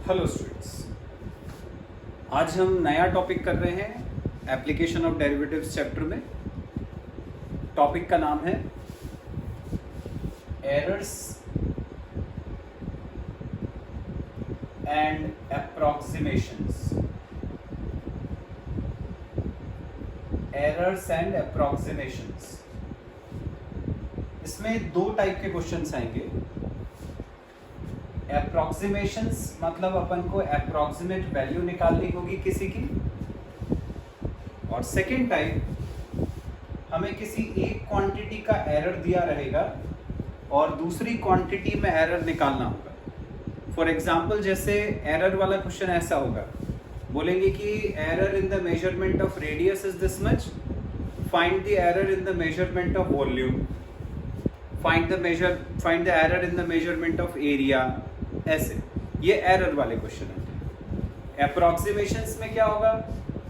Hello students, आज हम नया टॉपिक कर रहे हैं एप्लीकेशन ऑफ डेरिवेटिव्स चैप्टर में। टॉपिक का नाम है errors and approximations. Errors and approximations, इसमें दो टाइप के क्वेश्चंस आएंगे। अप्रॉक्सीमेशंस मतलब अपन को अप्रॉक्सीमेट वैल्यू निकालनी होगी किसी की, और सेकेंड टाइप हमें किसी एक क्वांटिटी का एरर दिया रहेगा और दूसरी क्वांटिटी में एरर निकालना होगा। फॉर एग्जांपल जैसे एरर वाला क्वेश्चन ऐसा होगा, बोलेंगे कि error in the measurement of radius is this much, find the error in the measurement of volume, find the error in the measurement of area. ऐसे ये एरर वाले क्वेश्चन होते हैं। अप्रॉक्सीमेशंस में क्या होगा,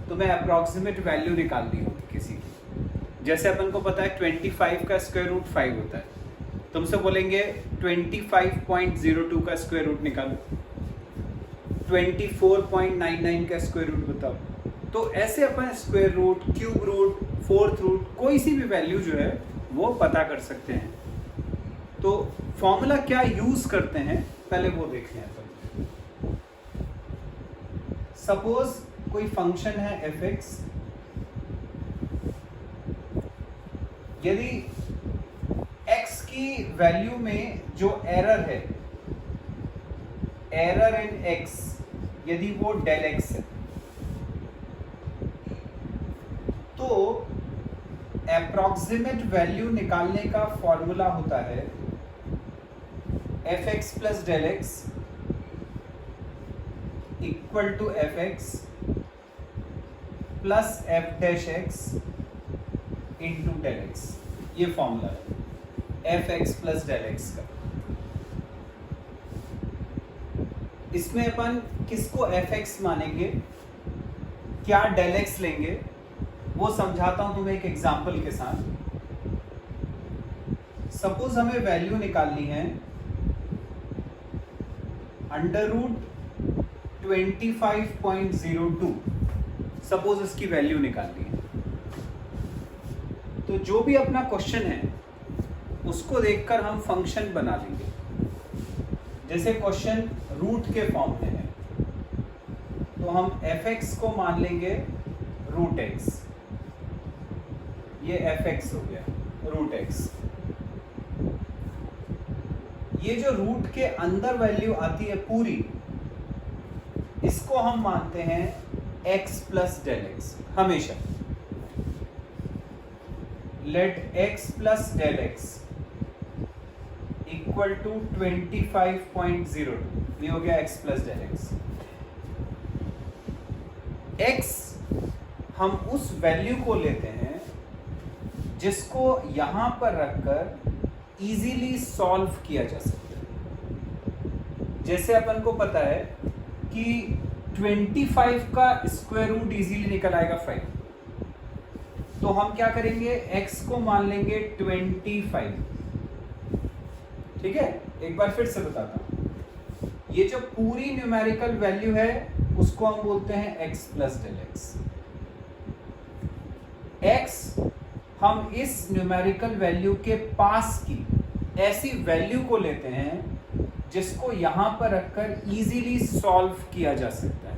तुम्हें अप्रॉक्सीमेट वैल्यू निकालनी होगी किसी की। जैसे अपन को पता है 25 का स्क्वायर रूट 5 होता है, तुमसे बोलेंगे 25.02 का स्क्वायर रूट निकालो, 24.99 का स्क्वायर रूट बताओ। तो ऐसे अपन square root, cube root, fourth root, कोई सी भी वैल्यू जो है वो पता कर सकते हैं। तो फॉर्मूला क्या यूज करते हैं पहले वो देखते हैं। सपोज कोई फंक्शन है f(x), यदि x की वैल्यू में जो एरर है, एरर इन x, यदि वो del x है, तो अप्रॉक्सीमेट वैल्यू निकालने का फॉर्मूला होता है f(x) plus del x equal to f(x) plus f dash x into del x। ये फॉर्मूला है f(x) प्लस del x का। इसमें अपन किसको f(x) मानेंगे, क्या del x लेंगे, वो समझाता हूं तुम्हें एक एग्जांपल के साथ। सपोज हमें वैल्यू निकालनी है अंडर रूट 25.02, सपोज इसकी वैल्यू निकालनी है। तो जो भी अपना क्वेश्चन है उसको देखकर हम फंक्शन बना लेंगे। जैसे क्वेश्चन रूट के फॉर्म में है तो हम f(x) को मान लेंगे रूट x, ये f(x) हो गया रूट x। ये जो रूट के अंदर वैल्यू आती है पूरी, इसको हम मानते हैं x प्लस del x। हमेशा let x plus del x equal to 25.02, ये हो गया x plus del x। x हम उस वैल्यू को लेते हैं जिसको यहां पर रखकर इजीली सॉल्व किया जा सकता है। जैसे अपन को पता है कि 25 का स्क्वायर रूट इजीली निकल आएगा 5, तो हम क्या करेंगे, x को मान लेंगे 25। ठीक है, एक बार फिर से बताता हूं। ये जो पूरी न्यूमेरिकल वैल्यू है उसको हम बोलते हैं x plus del x। x हम इस न्यूमेरिकल वैल्यू के पास की ऐसी वैल्यू को लेते हैं जिसको यहां पर रखकर इजीली सॉल्व किया जा सकता है।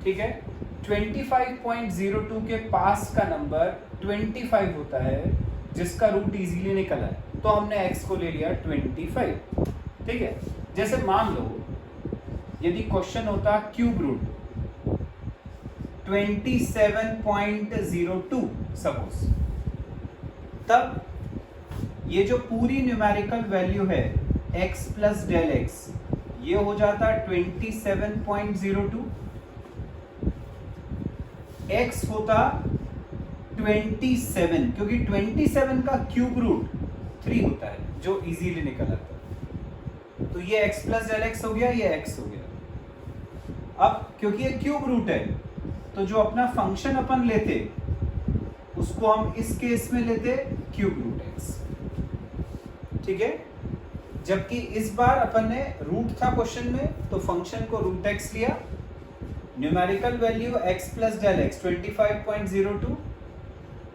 ठीक है, 25.02 के पास का नंबर 25 होता है जिसका रूट इजीली निकला है, तो हमने x को ले लिया 25। ठीक है, जैसे मान लो यदि क्वेश्चन होता क्यूब रूट 27.02 सपोज, तब ये जो पूरी न्यूमेरिकल वैल्यू है x प्लस del x, ये हो जाता 27.02, x होता 27, क्योंकि 27 का क्यूब रूट 3 होता है जो इजीली निकल आता है। तो ये x प्लस del x हो गया, ये x हो गया। अब क्योंकि ये क्यूब रूट है तो जो अपना फंक्शन अपन लेते उसको हम इस केस में लेते क्यूब रूट x। ठीक है, जबकि इस बार अपन ने रूट था क्वेश्चन में, तो फंक्शन को रूट एक्स लिया, numerical value x plus del x 25.02,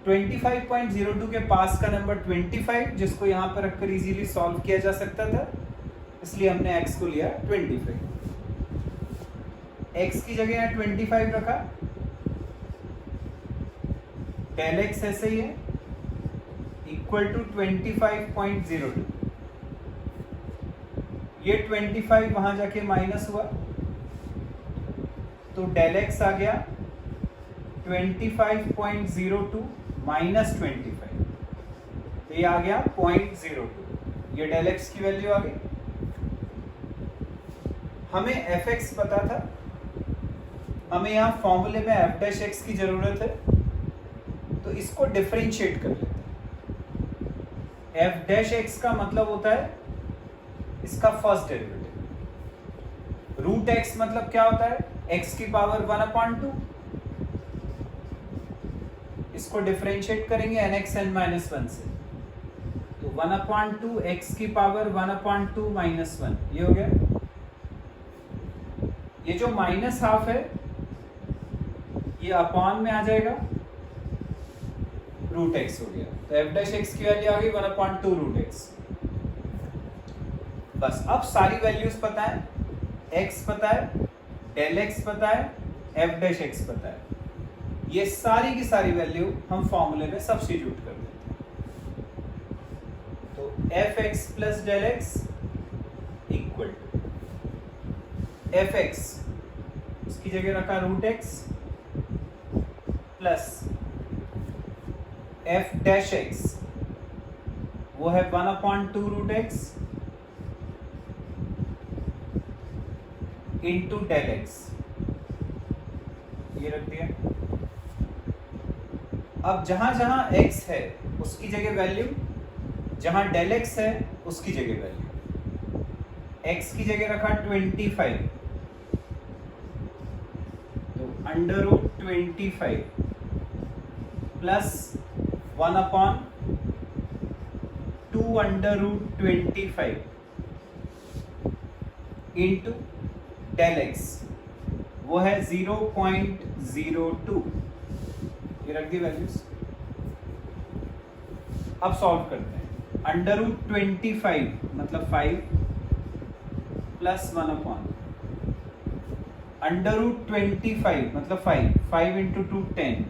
25.02 के पास का नंबर 25, जिसको यहाँ पर रखकर इजीली सॉल्व किया जा सकता था, इसलिए हमने x को लिया 25। x की जगह यहाँ 25 रखा, डेल एक्स ऐसे ही है इक्वल टू 25.02, ये 25 वहां जाके माइनस हुआ तो डेल एक्स आ गया 25.02 माइनस 25, तो ये आ गया 0.02, ये डेल एक्स की वैल्यू आ गई। हमें एफ एक्स पता था, हमें यहाँ फॉर्मूले में एफ डैश एक्स की जरूरत है, तो इसको डिफरेंशिएट कर लेते हैं। एफ डैश एक्स का मतलब होता है इसका फर्स्ट डेरिवेटिव, रूट एक्स मतलब क्या होता है x की पावर 1/2, इसको डिफरेंशिएट करेंगे nx n माइनस 1 से, तो 1/2 x की पावर 1/2 माइनस 1, ये हो गया। ये जो माइनस हाफ है ये अपॉन में आ जाएगा, रूट एक्स हो गया, तो एफ डैश एक्स की वैल्यू आ गई 1/2 रूट एक्स। बस अब सारी वैल्यूज पता है, x पता है, डेल एक्स पता है, एफ डैश एक्स पता है, ये सारी की सारी वैल्यू हम फॉर्मूले में सब्स्टिट्यूट कर देते हैं। तो F x plus del x equal to f x, इसकी जगह रखा root x, plus f dash x वो है 1/2 root x into del x, ये रख दिया। अब जहां जहां x है उसकी जगह वैल्यू, जहां डेल एक्स है उसकी जगह वैल्यू, x की जगह रखा 25, तो under root 25 plus 1/2 under root 25 into del x वो है 0.02, ये रख दी वैल्यूज। अब सॉल्व करते हैं, अंडर रूट 25 मतलब 5 प्लस 1/, अंडर रूट 25 मतलब 5 इंटू 2 10,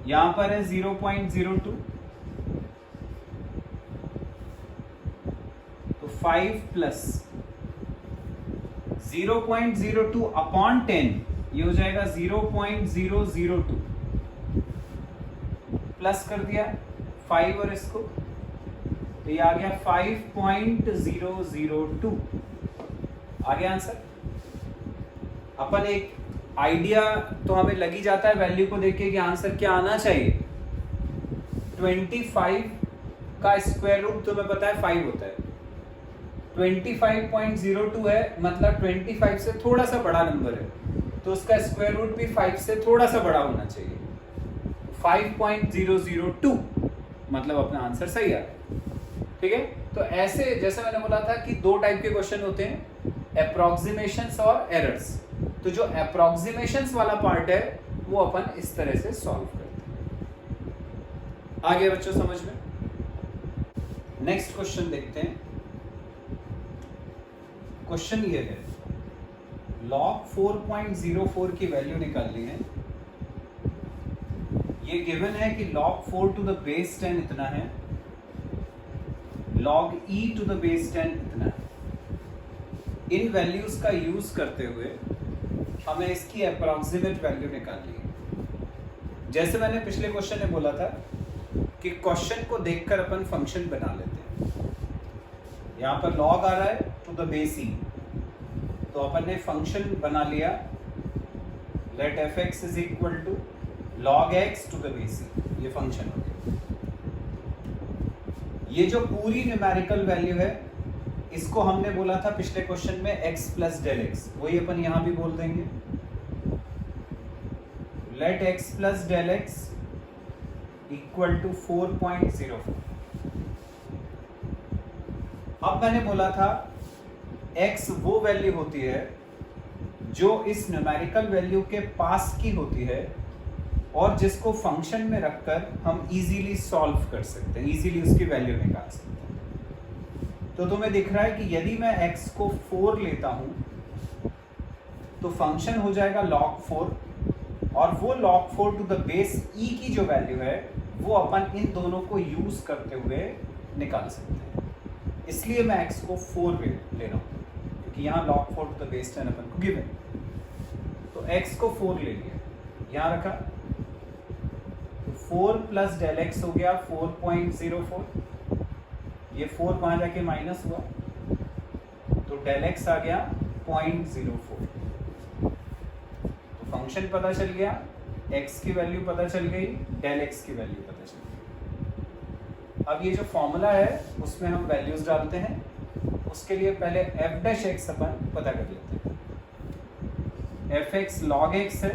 यहां पर है 0.02, तो 5 प्लस 0.02 अपॉन 10, ये हो जाएगा 0.002, प्लस कर दिया 5 और इसको, तो ये आ गया 5.002, आ गया आंसर। अपन एक आइडिया तो हमें लगी जाता है वैल्यू को देख के कि आंसर क्या आना चाहिए। 25 का स्क्वायर रूट तुम्हें पता है 5 होता है, 25.02 है मतलब 25 से थोड़ा सा बड़ा नंबर है, तो उसका स्क्वायर रूट भी 5 से थोड़ा सा बड़ा होना चाहिए, 5.002 मतलब अपना आंसर सही आ रहा है। ठीक है, तो ऐसे जैसे मैंने बोला था कि दो टाइप के क्वेश्चन होते हैं, अप्रोक्सीमेशंस और एरर्स। तो जो अप्रोक्सीमेशंस वाला पार्ट है वो अपन इस तरह से सॉल्व करते हैं। आगे बच्चों समझ में। नेक्स्ट क्वेश्चन देखते हैं। क्वेश्चन ये है, log 4.04 की वैल्यू निकालनी है। ये गिवन है कि log 4 to the base 10 इतना है, log e to the base 10 इतना है। इन वैल्यूज का यूज करते हुए हमें इसकी अप्रोक्सीमेट वैल्यू निकालनी है। जैसे मैंने पिछले क्वेश्चन में बोला था कि क्वेश्चन को देखकर अपन फंक्शन बना लेते हैं। यहाँ पर log आ रहा है टू द बेस e, तो अपन ने फंक्शन बना लिया, let f x is equal to log x to the base e, ये फंक्शन हो गया। ये जो पूरी न्यूमेरिकल वैल्यू है इसको हमने बोला था पिछले क्वेश्चन में x प्लस डेल एक्स, वही अपन यहां भी बोल देंगे, let x plus del x equal to 4.04। अब मैंने बोला था x वो वैल्यू होती है जो इस न्यूमेरिकल वैल्यू के पास की होती है और जिसको फंक्शन में रखकर हम इजीली सॉल्व कर सकते हैं, इजीली उसकी वैल्यू निकाल सकते हैं। तो तुम्हें दिख रहा है कि यदि मैं x को 4 लेता हूं तो फंक्शन हो जाएगा log 4 और वो log 4 to the base e की जो वैल्यू है वो अपन इन दोनों को यूज करते हुए निकाल सकते हैं। इसलिए मैं x को 4 ले रहा हूं क्योंकि यहाँ log 4 टू द बेस 10 अपन को गिवन, तो x को 4 ले लिया, यहाँ रखा, तो 4 प्लस डेल एक्स हो गया 4.04, ये 4 वहां जाके माइनस हुआ तो डेल एक्स आ गया 0.04। तो फंक्शन पता चल गया, x की वैल्यू पता चल गई, डेल एक्स की वैल्यू पता चल गई। अब ये जो फॉर्मूला है उसमें हम वैल्यूज डालते हैं, उसके लिए पहले f डैश एक्स अपन पता कर लेते हैं। एफ एक्स लॉग एक्स है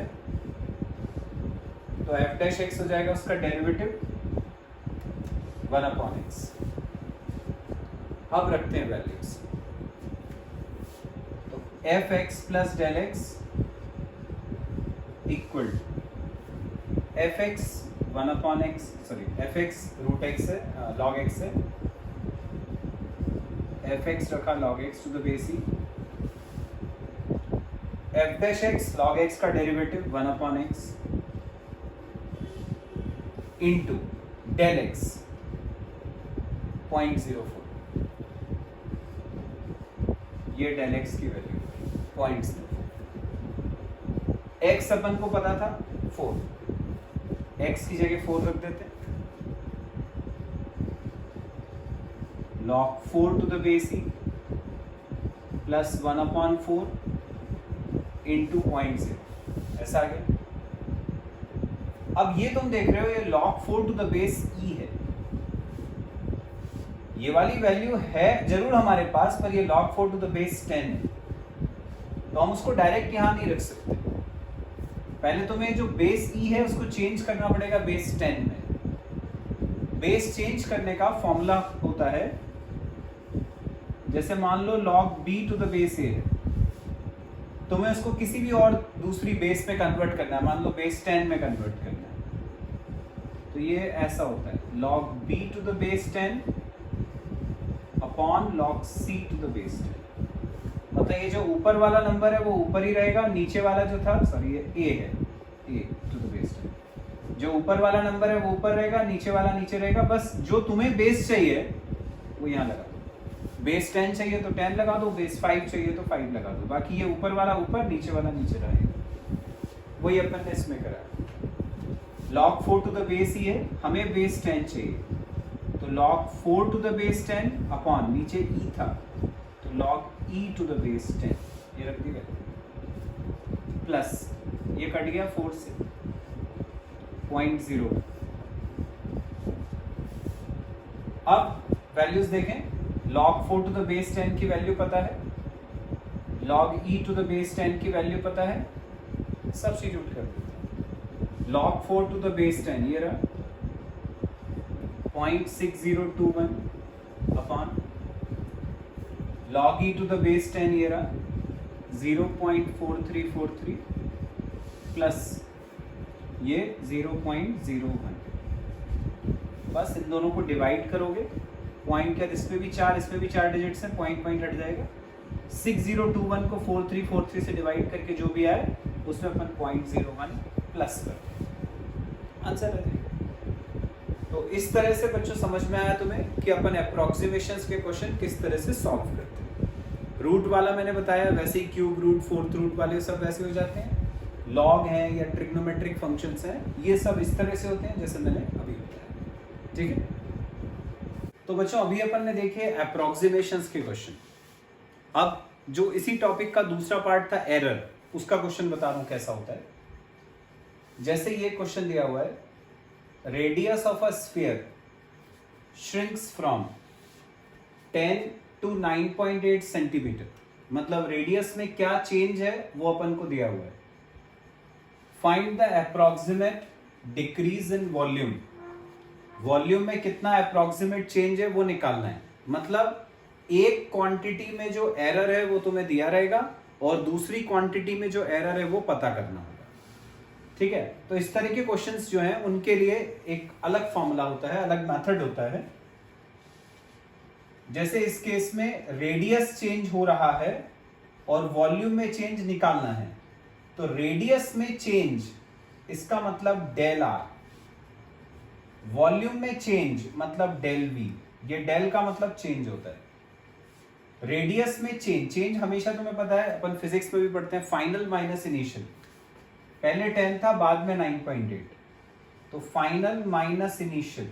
तो एफ डैश एक्स हो जाएगा उसका डेरिवेटिव 1/x। अब रखते हैं वैल्यूज, तो F x plus del x equal F X 1/x, sorry F X root X है, लॉग एक्स है, एफ एक्स रखा log X to the base E, F dash X log X का derivative 1/x into del X 0.04, ये del X की value 0.04। X अपन को पता था 4, एक्स की जगह 4 रख देते, log 4 to the base e plus 1/4 into 0.0, ऐसा आ गया। अब ये तुम देख रहे हो ये log 4 to the base e है, ये वाली वैल्यू है जरूर हमारे पास पर ये log 4 टू द बेस 10 है, तो हम उसको डायरेक्ट यहां नहीं रख सकते। पहले तुम्हें जो बेस e है उसको चेंज करना पड़ेगा बेस 10 में। बेस चेंज करने का फॉर्मूला होता है, जैसे मान लो log b to the base a है, तुम्हें उसको किसी भी और दूसरी बेस में कन्वर्ट करना है, मान लो बेस 10 में कन्वर्ट करना है, तो ये ऐसा होता है log b to the base 10 upon log c to the base 10। मतलब ये जो ऊपर वाला नंबर है वो ऊपर ही रहेगा, नीचे वाला जो था, सॉरी ये a है, a टू द बेस 10, जो ऊपर वाला नंबर है वो ऊपर रहेगा, नीचे वाला नीचे रहेगा। बस जो तुम्हें बेस चाहिए वो यहाँ लगा, बेस 10 चाहिए तो 10 लगा दो, बेस 5 चाहिए तो 5 लगा दो, बाकी ये ऊपर वाला ऊपर, नीचे वाला नीचे रहेगा। वही अपन ने इसमें करा। log 4 टू द बेस ही है, हमें बेस 10 चाहिए, तो log 4 to the base 10 upon नीचे e था तो log e to the base 10, ये रख दिया, प्लस ये कट गया 4 से 0.0। अब वैल्यूज देखें, log 4 टू द बेस 10 की वैल्यू पता है, log e to the base 10 की वैल्यू पता है, सब्स्टिट्यूट कर देते हैं। log 4 टू द बेस 10 ये रहा 0.6021 upon log e to the base 10 ये रहा 0.4343 प्लस ये 0.01। बस इन दोनों को डिवाइड करोगे, पॉइंट क्या, इसमें भी 4 डिजिट्स हैं, पॉइंट हट जाएगा। 6021 को 4343 से डिवाइड करके जो भी आए उसमें अपन 0.01 प्लस कर, आंसर है। तो इस तरह से बच्चों समझ में आया तुम्हें कि अपन अप्रोक्सीमेशंस के क्वेश्चन किस तरह से सॉल्व करते हैं। रूट वाला मैंने बताया, वैसे ही क्यूब रूट, फोर्थ रूट वाले सब वैसे हो जाते हैं। लॉग हैं या ट्रिग्नोमेट्रिक फंक्शंस हैं, ये सब इस तरह से होते हैं जैसे मैंने अभी बताया, ठीक है। तो बच्चों अभी अपन ने देखे अप्रोक्सीमेशंस के क्वेश्चन। अब जो इसी टॉपिक का दूसरा पार्ट था एरर, उसका क्वेश्चन बता रहा हूं कैसा होता है। जैसे ये क्वेश्चन दिया हुआ है, radius of a sphere shrinks from 10 to 9.8 centimetre, मतलब रेडियस में क्या चेंज है वो अपन को दिया हुआ है। Find the approximate decrease in volume, volume में कितना अप्रोक्सीमेट चेंज है वो निकालना है। मतलब एक क्वांटिटी में जो एरर है वो तुम्हें दिया रहेगा और दूसरी क्वांटिटी में जो एरर है वो पता करना होगा। ठीक है, तो इस तरह के क्वेश्चंस जो हैं उनके लिए एक अलग फॉर्मूला होता है, अलग मेथड होता है। जैसे इस केस में रेडियस चेंज हो रहा है और वॉल्यूम में चेंज निकालना है, तो रेडियस में चेंज इसका मतलब डेल आर, वॉल्यूम में चेंज मतलब डेल वी। ये डेल का मतलब चेंज होता है। रेडियस में चेंज हमेशा तुम्हें पता है, अपन फिजिक्स में भी पढ़ते हैं, फाइनल माइनस इनिशियल। पहले 10 था, बाद में 9.8, तो final minus initial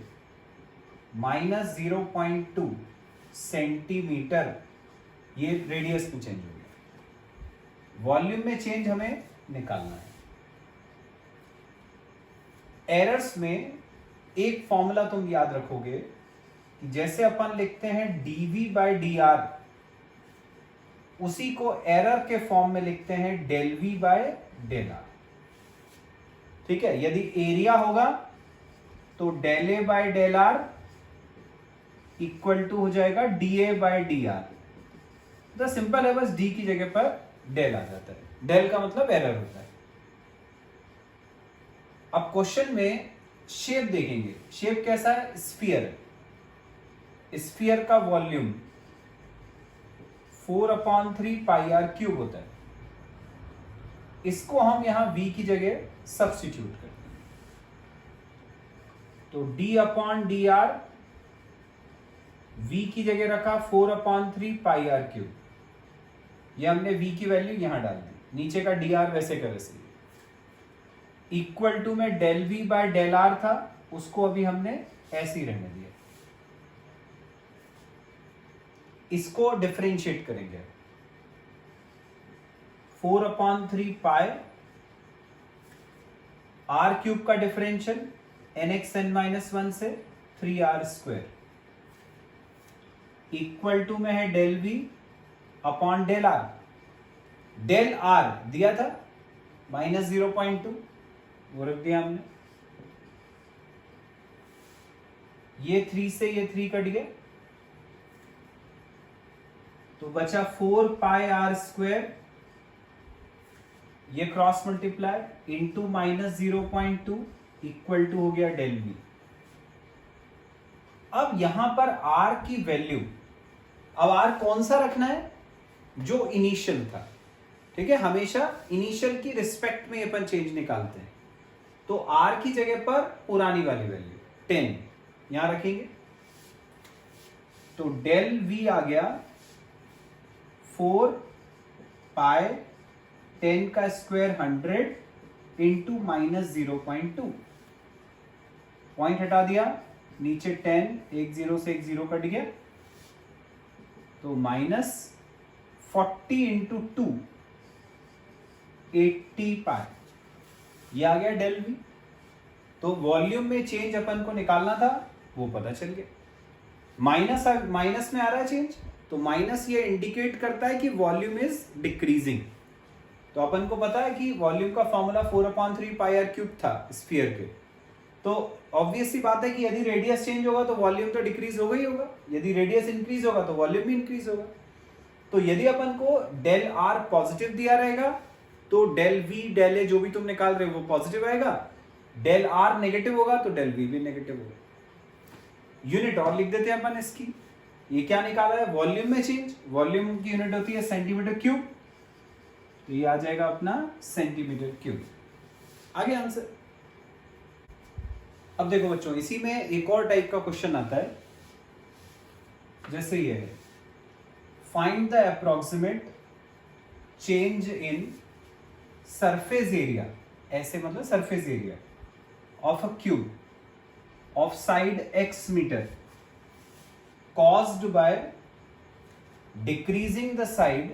minus 0.2 centimetre, ये रेडियस में चेंज हो गया। वॉल्यूम में चेंज हमें निकालना है। एरर्स में एक फॉर्मूला तुम याद रखोगे कि जैसे अपन लिखते हैं dv बाय dr, उसी को एरर के फॉर्म में लिखते हैं del v by del r. ठीक है, यदि एरिया होगा तो del a by del r equal to हो जाएगा d a by d r. तो सिंपल है, बस डी की जगह पर डेल आ जाता है। डेल का मतलब एरर होता है। अब क्वेश्चन में शेप देखेंगे। शेप कैसा है? स्फीयर। स्फीयर का वॉल्यूम 4/3 पाई आर क्यूब होता है। इसको हम यहां v की जगह सब्स्टिट्यूट करते हैं, तो d/dr, v की जगह रखा 4/3 पाई आर क्यूब। ये हमने v की वैल्यू यहां डाल दी, नीचे का dr वैसे का वैसे। इक्वल टू में del v by del r था, उसको अभी हमने ऐसे ही रहने दिया। इसको डिफरेंशिएट करेंगे। 4/3 पाई आर क्यूब का डिफरेंशियल nxn-1 से 3r स्क्वायर इक्वल टू में है del v upon del r. Del r दिया था -0.2, वो रख दिया हमने। ये 3 से ये 3 कट गया, तो बचा 4 पाई आर स्क्वायर, ये cross multiply into -0.2 equal to हो गया डेल वी। अब यहां पर आर की वैल्यू, अब आर कौन सा रखना है? जो इनिशियल था। ठीक है, हमेशा इनिशियल की रिस्पेक्ट में अपन चेंज निकालते हैं, तो आर की जगह पर पुरानी वाली वैल्यू 10 यहां रखेंगे, तो डेल वी आ गया 4 पाई 10 का स्क्वायर 100 इंटू -0.2। पॉइंट हटा दिया, नीचे 10, एक 0 से एक 0 कट गया, तो -40 इंटू 2 80 पाई, ये आ गया डेल वी। तो वॉल्यूम में चेंज अपन को निकालना था, वो पता चल गया। माइनस में आ रहा है चेंज, तो माइनस ये इंडिकेट करता है कि वॉल्यूम इज डिक्रीजिंग। तो अपन को पता है कि वॉल्यूम का फॉर्मूला 4/3 पाई आर क्यूब था स्फीयर के, तो ऑब्वियस सी बात है कि यदि रेडियस चेंज होगा तो वॉल्यूम तो डिक्रीज होगा ही होगा, यदि रेडियस इंक्रीज होगा तो वॉल्यूम भी इंक्रीज होगा। तो यदि अपन को डेल आर पॉजिटिव दिया रहेगा तो डेल वी डेल ए जो भी तुम निकाल रहे हो वो पॉजिटिव आएगा, डेल आर नेगेटिव होगा तो डेल वी भी नेगेटिव होगा। यूनिट और लिख देते हैं अपन इसकी। ये क्या निकाला है? वॉल्यूम में चेंज। वॉल्यूम की यूनिट होती है सेंटीमीटर क्यूब, तो ये आ जाएगा अपना सेंटीमीटर क्यूब। आगे आंसर। अब देखो बच्चों, इसी में एक और टाइप का क्वेश्चन आता है, जैसे ये है, find the approximate change in surface area, ऐसे मतलब surface area of a cube of side x metre caused by decreasing the side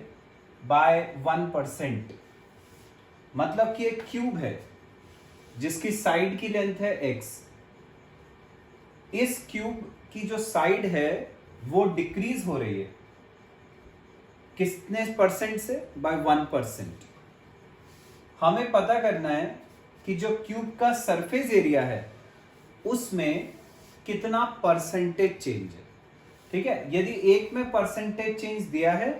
by 1%। मतलब कि एक क्यूब है जिसकी साइड की लेंथ है x, इस क्यूब की जो साइड है वो डिक्रीज हो रही है, कितने परसेंट से? बाय 1%। हमें पता करना है कि जो क्यूब का सरफेस एरिया है उसमें कितना परसेंटेज चेंज है। ठीक है, यदि एक में परसेंटेज चेंज दिया है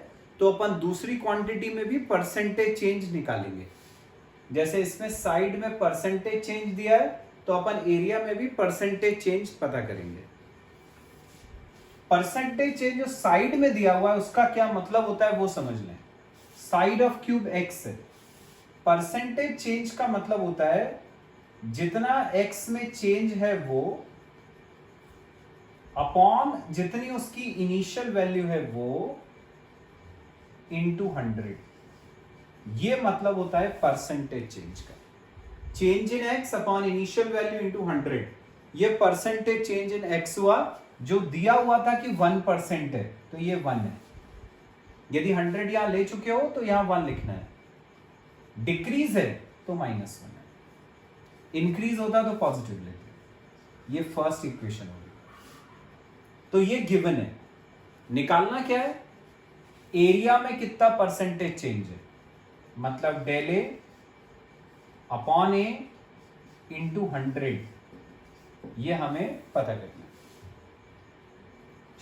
तो अपन दूसरी क्वांटिटी में भी परसेंटेज चेंज निकालेंगे। जैसे इसमें साइड में परसेंटेज चेंज दिया है तो अपन एरिया में भी परसेंटेज चेंज पता करेंगे। परसेंटेज चेंज जो साइड में दिया हुआ है उसका क्या मतलब होता है वो समझ लें। साइड ऑफ क्यूब एक्स है, परसेंटेज चेंज का मतलब होता है जितना एक्स में चेंज है वो अपॉन जितनी उसकी इनिशियल वैल्यू है वो इंटू 100। ये मतलब होता है परसेंटेज चेंज का। Change in x upon initial value into 100, ये परसेंटेज चेंज इन एक्स हुआ। जो दिया हुआ था कि 1% है तो ये 1 है। यदि 100 यहां ले चुके हो तो यहां 1 लिखना है। डिक्रीज है तो -1 है, इंक्रीज होता तो पॉजिटिव लेते। ये फर्स्ट इक्वेशन होगी। तो ये गिवन है। निकालना क्या है, एरिया में कितना परसेंटेज चेंज है, मतलब del A upon A into 100, ये हमें पता करना है।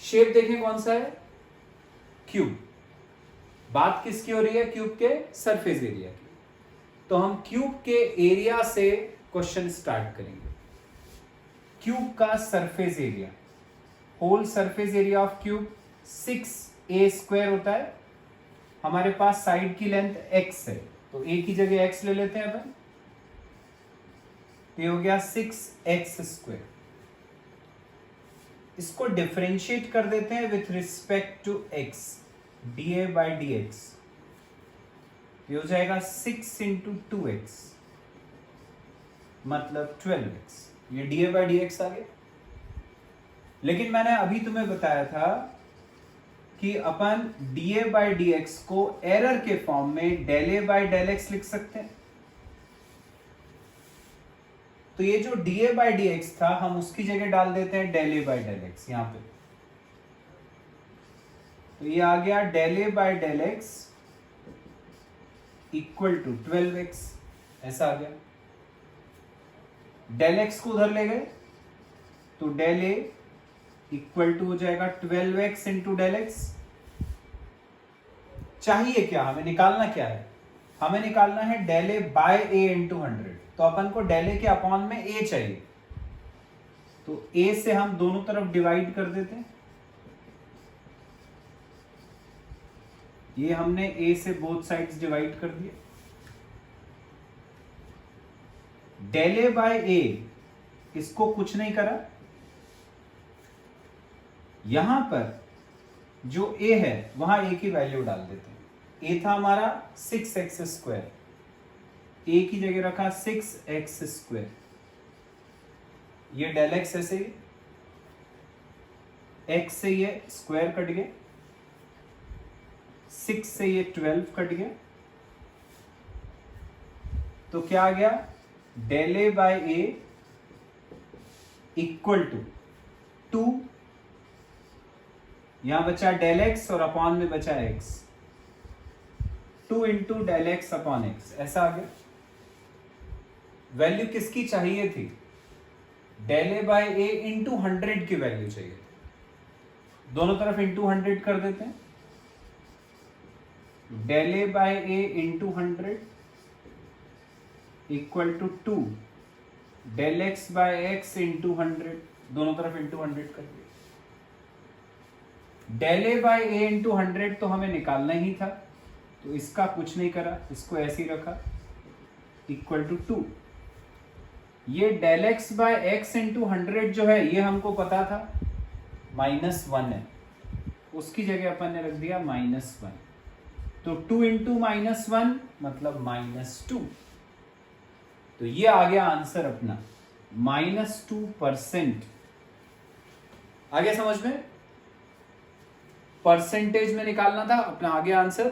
शेप देखें कौन सा है, क्यूब। बात किसकी हो रही है, क्यूब के सरफेस एरिया की। तो हम क्यूब के एरिया से क्वेश्चन स्टार्ट करेंगे। क्यूब का surface area, whole surface area of cube 6a² होता है। हमारे पास साइड की लेंथ x है तो a की जगह x ले लेते हैं अपन। ये हो गया 6x²। इसको डिफरेंशिएट कर देते हैं with respect to x, dA/dx। ये हो जाएगा 6 × 2x मतलब 12x। ये dA/dx आ गया। लेकिन मैंने अभी तुम्हें बताया था कि अपन dA/dx को एरर के फॉर्म में del A/del x लिख सकते हैं। तो ये जो dA/dx था हम उसकी जगह डाल देते हैं del A/del x यहां पे। तो ये आ गया del A/del x equal to 12x, ऐसा आ गया। del x को उधर ले गए तो del A इक्वल टू हो जाएगा 12x इंटू del x। चाहिए क्या, हमें निकालना क्या है, हमें निकालना है del A/a इंटू 100। तो अपन को del A के अपॉन में a चाहिए, तो a से हम दोनों तरफ डिवाइड कर देते हैं। ये हमने a से बोथ साइड्स डिवाइड कर दिया। del A/a इसको कुछ नहीं करा, यहां पर जो a है वहां a की वैल्यू डाल देते हैं। a था हमारा 6x², a की जगह रखा 6x²। ये del x ऐसे ही, x से ये स्क्वायर कट गया, 6 से ये 12 कट गया, तो क्या आ गया del A/a इक्वल टू 2, यहां बचा del x और अपॉन में बचा x, 2 into del x upon x, ऐसा आ गया। वैल्यyou किसकी चाहिए थी, del A/a इंटू 100 की वैल्यू चाहिए। दोनों तरफ इंटू 100 कर देते हैं। del A/a into 100 equal to 2 del x/x into 100, दोनों तरफ इंटू 100 कर दिया। del A/a इंटू 100 तो हमें निकालना ही था, तो इसका कुछ नहीं करा, इसको ऐसे ही रखा इक्वल टू 2। ये del x/x इंटू 100 जो है ये हमको पता था -1 है, उसकी जगह अपन ने रख दिया -1। तो 2 इंटू -1 मतलब -2। तो ये आ गया आंसर अपना -2%। आ गया समझ में, परसेंटेज में निकालना था अपना, आ गया आंसर।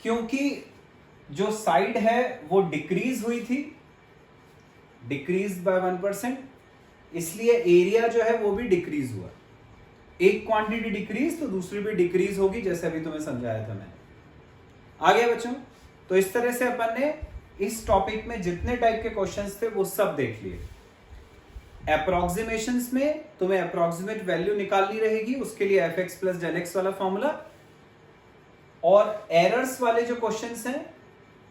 क्योंकि जो साइड है वो डिक्रीज हुई थी, डिक्रीज बाय 1%, इसलिए एरिया जो है वो भी डिक्रीज हुआ। एक क्वांटिटी डिक्रीज तो दूसरी भी डिक्रीज होगी, जैसे अभी तुम्हें समझाया था मैंने। आ गया बच्चों। तो इस तरह से अपन ने इस टॉपिक में जितने टाइप के क्वेश्चंस थे वो सब देख लिए। अप्रोक्सीमेशंस में तुम्हें अप्रोक्सीमेट वैल्यू निकालनी रहेगी, उसके लिए F x plus del X वाला फॉर्मूला। और एरर्स वाले जो क्वेश्चंस हैं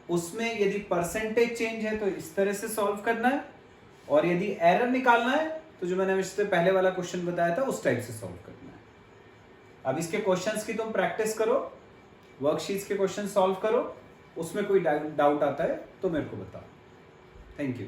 उसमें यदि परसेंटेज चेंज है तो इस तरह से सॉल्व करना है, और यदि एरर निकालना है तो जो मैंने इससे पहले वाला क्वेश्चन बताया था उस टाइप से सॉल्व करना है। अब इसके क्वेश्चंस की तुम प्रैक्टिस करो, वर्कशीट्स के क्वेश्चन सॉल्व करो, उसमें कोई डाउट आता है तो मेरे को बताओ। Thank you.